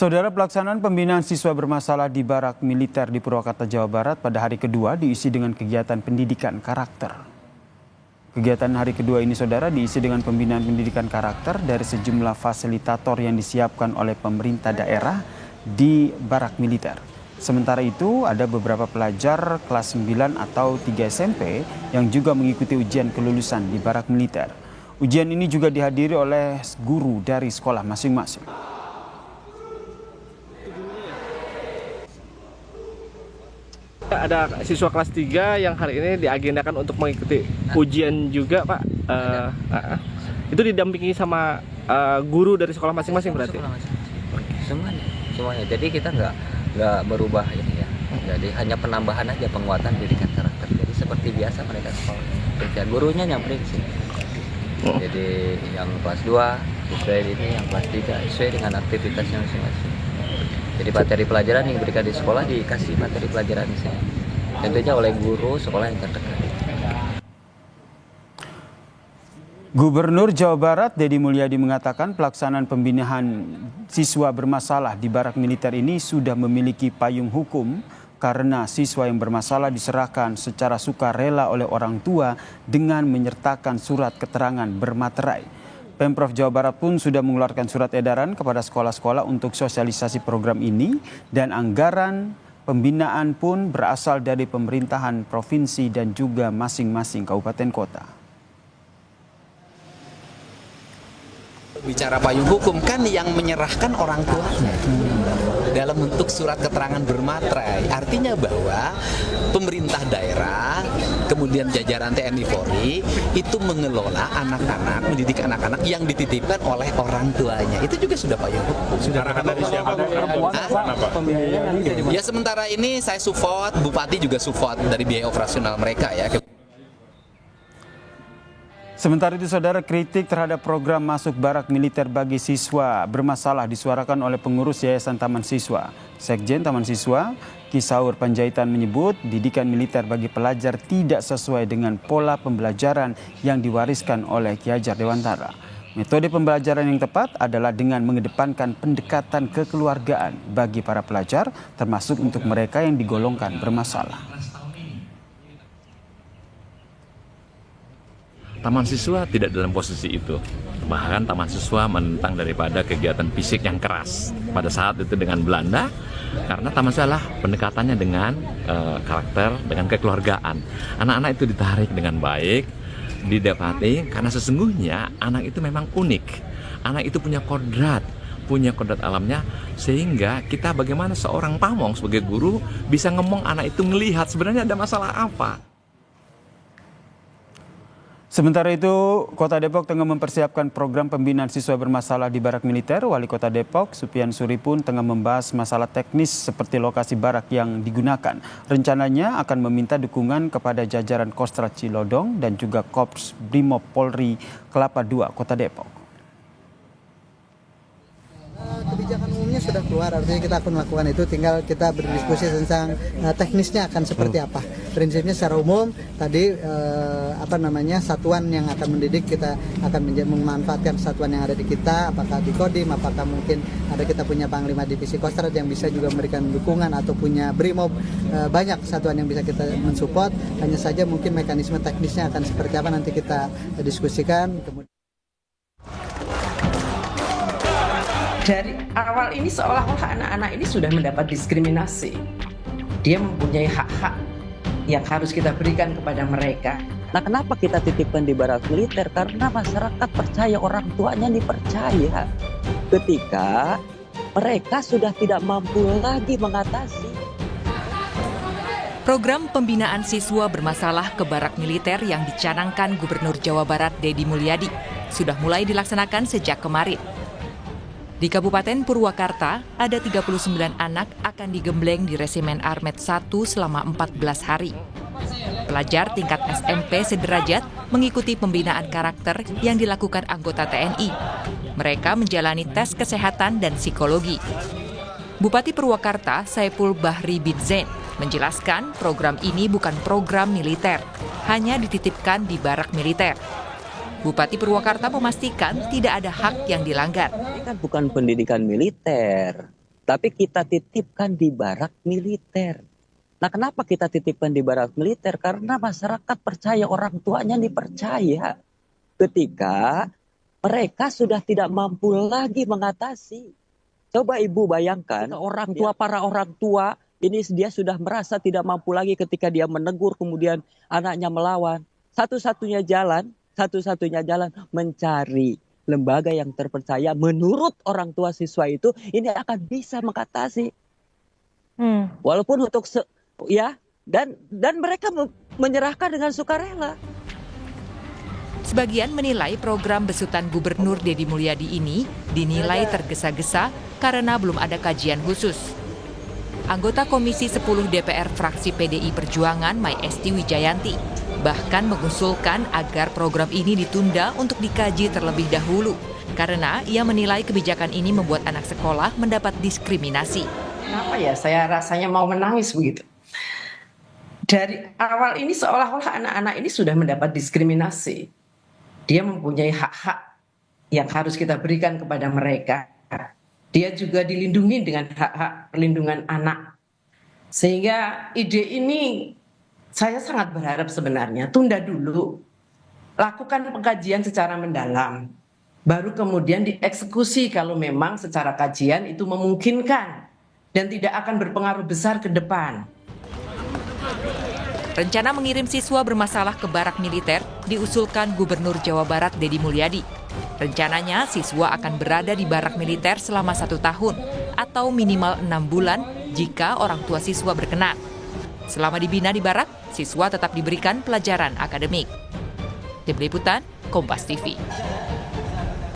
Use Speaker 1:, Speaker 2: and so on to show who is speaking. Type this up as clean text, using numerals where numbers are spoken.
Speaker 1: Saudara, pelaksanaan pembinaan siswa bermasalah di Barak Militer di Purwakarta, Jawa Barat pada hari kedua diisi dengan kegiatan pendidikan karakter. Kegiatan hari kedua ini, saudara, diisi dengan pembinaan pendidikan karakter dari sejumlah fasilitator yang disiapkan oleh pemerintah daerah di Barak Militer. Sementara itu, ada beberapa pelajar kelas 9 atau 3 SMP yang juga mengikuti ujian kelulusan di Barak Militer. Ujian ini juga dihadiri oleh guru dari sekolah masing-masing.
Speaker 2: Ada siswa kelas 3 yang hari ini diagendakan untuk mengikuti ujian juga, Pak. Itu didampingi sama guru dari sekolah masing-masing berarti?
Speaker 3: Semuanya. Jadi kita nggak berubah ini ya. Jadi hanya penambahan aja, penguatan pendidikan karakter. Jadi seperti biasa mereka sekolah. Kerja gurunya nyamperin sih. Jadi yang kelas 2 sesuai ini, yang kelas 3 sesuai dengan aktivitasnya masing-masing. Jadi materi pelajaran yang diberikan di sekolah dikasih materi pelajaran di sini. Tentunya oleh guru sekolah yang terdekat.
Speaker 1: Gubernur Jawa Barat Deddy Mulyadi mengatakan pelaksanaan pembinaan siswa bermasalah di Barak Militer ini sudah memiliki payung hukum karena siswa yang bermasalah diserahkan secara sukarela oleh orang tua dengan menyertakan surat keterangan bermaterai. Pemprov Jawa Barat pun sudah mengeluarkan surat edaran kepada sekolah-sekolah untuk sosialisasi program ini dan anggaran pembinaan pun berasal dari pemerintahan provinsi dan juga masing-masing kabupaten kota.
Speaker 4: Bicara payung hukum kan yang menyerahkan orang tuanya dalam bentuk surat keterangan bermaterai. Artinya bahwa pemerintah daerah, kemudian jajaran TNI Polri itu mengelola anak-anak, mendidik anak-anak yang dititipkan oleh orang tuanya. Itu juga sudah payung hukum.
Speaker 5: Sudah dari siapa?
Speaker 4: Ya sementara ini saya support, Bupati juga support dari biaya operasional mereka ya.
Speaker 1: Sementara itu, saudara, kritik terhadap program masuk Barak Militer bagi siswa bermasalah disuarakan oleh pengurus Yayasan Taman Siswa. Sekjen Taman Siswa, Kisaur Panjaitan menyebut didikan militer bagi pelajar tidak sesuai dengan pola pembelajaran yang diwariskan oleh Ki Hajar Dewantara. Metode pembelajaran yang tepat adalah dengan mengedepankan pendekatan kekeluargaan bagi para pelajar, termasuk untuk mereka yang digolongkan bermasalah.
Speaker 5: Taman siswa tidak dalam posisi itu. Bahkan taman siswa menentang daripada kegiatan fisik yang keras pada saat itu dengan Belanda, karena taman siswa adalah pendekatannya dengan karakter, dengan kekeluargaan. Anak-anak itu ditarik dengan baik, didapati karena sesungguhnya anak itu memang unik. Anak itu punya kodrat alamnya, sehingga kita bagaimana seorang pamong sebagai guru bisa ngomong anak itu melihat sebenarnya ada masalah apa.
Speaker 1: Sementara itu, Kota Depok tengah mempersiapkan program pembinaan siswa bermasalah di Barak Militer. Wali Kota Depok, Supian Suri pun tengah membahas masalah teknis seperti lokasi barak yang digunakan. Rencananya akan meminta dukungan kepada jajaran Kostrat Cilodong dan juga Korps Brimob Polri Kelapa II Kota Depok.
Speaker 6: Kebijakan umumnya sudah keluar, artinya kita akan melakukan itu, tinggal kita berdiskusi tentang teknisnya akan seperti apa. Prinsipnya secara umum tadi satuan yang akan mendidik, kita akan memanfaatkan satuan yang ada di kita, apakah di Kodim, apakah mungkin ada kita punya Panglima Divisi Kostrat yang bisa juga memberikan dukungan, atau punya Brimob, banyak satuan yang bisa kita mensupport. Hanya saja mungkin mekanisme teknisnya akan seperti apa nanti kita diskusikan.
Speaker 7: Dari awal ini seolah-olah anak-anak ini sudah mendapat diskriminasi. Dia mempunyai hak-hak yang harus kita berikan kepada mereka.
Speaker 8: Nah, kenapa kita titipkan di Barak Militer? Karena masyarakat percaya, orang tuanya dipercaya. Ketika mereka sudah tidak mampu lagi mengatasi.
Speaker 9: Program pembinaan siswa bermasalah ke Barak Militer yang dicanangkan Gubernur Jawa Barat Deddy Mulyadi sudah mulai dilaksanakan sejak kemarin. Di Kabupaten Purwakarta, ada 39 anak akan digembleng di Resimen Armet 1 selama 14 hari. Pelajar tingkat SMP sederajat mengikuti pembinaan karakter yang dilakukan anggota TNI. Mereka menjalani tes kesehatan dan psikologi. Bupati Purwakarta, Saiful Bahri bin Zain, menjelaskan program ini bukan program militer, hanya dititipkan di Barak Militer. Bupati Purwakarta memastikan tidak ada hak yang dilanggar.
Speaker 8: Ini kan bukan pendidikan militer, tapi kita titipkan di barak militer. Nah, kenapa kita titipkan di barak militer? Karena masyarakat percaya, orang tuanya dipercaya. Ketika mereka sudah tidak mampu lagi mengatasi. Coba ibu bayangkan, orang tua, para orang tua, ini dia sudah merasa tidak mampu lagi ketika dia menegur, kemudian anaknya melawan. Satu-satunya jalan mencari lembaga yang terpercaya menurut orang tua siswa itu, ini akan bisa mengatasi. Walaupun untuk dan mereka menyerahkan dengan sukarela.
Speaker 9: Sebagian menilai program besutan Gubernur Deddy Mulyadi ini dinilai tergesa-gesa karena belum ada kajian khusus. Anggota Komisi 10 DPR fraksi PDI Perjuangan, Mai Esti Wijayanti, bahkan mengusulkan agar program ini ditunda untuk dikaji terlebih dahulu karena ia menilai kebijakan ini membuat anak sekolah mendapat diskriminasi.
Speaker 7: Kenapa ya saya rasanya mau menangis begitu? Dari awal ini seolah-olah anak-anak ini sudah mendapat diskriminasi. Dia mempunyai hak-hak yang harus kita berikan kepada mereka. Dia juga dilindungi dengan hak-hak perlindungan anak. Sehingga ide ini saya sangat berharap sebenarnya tunda dulu. Lakukan pengkajian secara mendalam. Baru kemudian dieksekusi kalau memang secara kajian itu memungkinkan dan tidak akan berpengaruh besar ke depan.
Speaker 9: Rencana mengirim siswa bermasalah ke barak militer diusulkan Gubernur Jawa Barat Deddy Mulyadi. Rencananya siswa akan berada di barak militer selama 1 tahun atau minimal 6 bulan jika orang tua siswa berkenan. Selama dibina di barak, siswa tetap diberikan pelajaran akademik. Tim Liputan, Kompas TV.